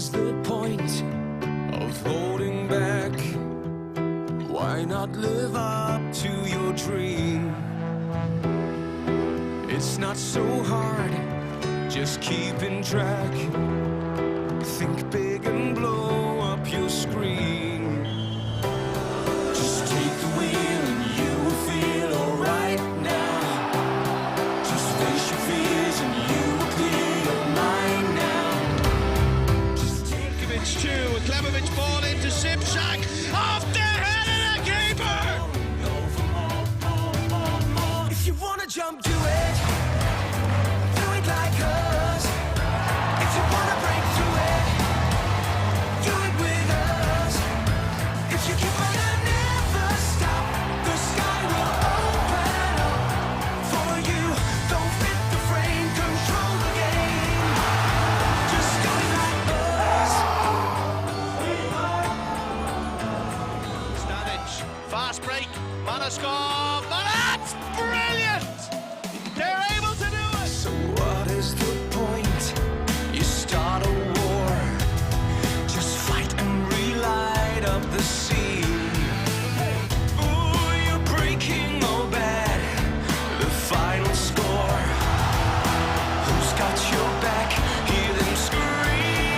is the point of holding back? Why not live up to your dream? It's not so hard, just keeping track. Think big and blow up your screen. Just take the wheel and you will feel alright now. Just face your fears and you will clear your mind now. Just take Klimovic too, a Klimovic ball into Sipsak, off the head of the keeper! If you wanna jump, do it. Do it like us. If you wanna break through it, do it with us. If you keep on and never stop, the sky will open up for you. Don't fit the frame, control the game. Just do it like us. Stanic, fast break, Manoskov, and that's brilliant! They're able to do it! So what is the point? You start a war. Just fight and relight up the scene. Ooh, you're breaking all bad. The final score. Who's got your back? Hear them scream.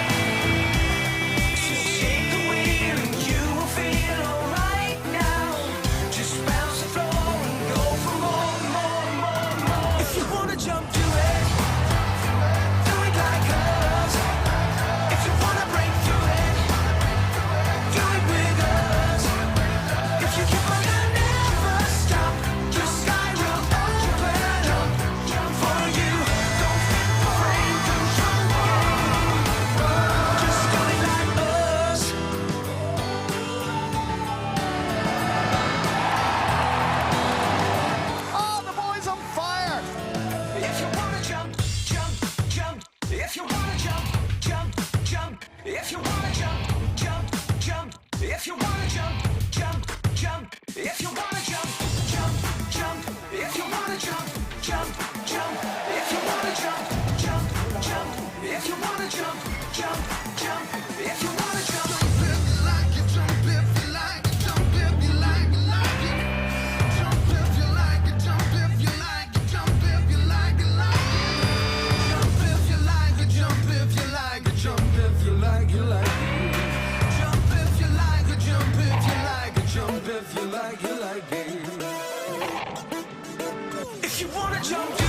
So take the wheel and you will feel alright now. Just bounce the floor and go for more, more, more, more. If you wanna jump, do it. Do it like us. If you wanna break through it, do it with us. If you keep on and never stop, your sky will open up for you. Don't fit the frame, control the game. Just do it like us. Oh, the boy's on fire! If you wanna jump, jump, jump. If you wanna jump, jump, jump. If you wanna jump, jump, jump. If you wanna jump, jump, jump. If you wanna jump, jump, jump. If you wanna jump, jump, jump. If you wanna jump, jump, jump. If you wanna jump, jump, jump. If you wanna jump. If you wanna jump,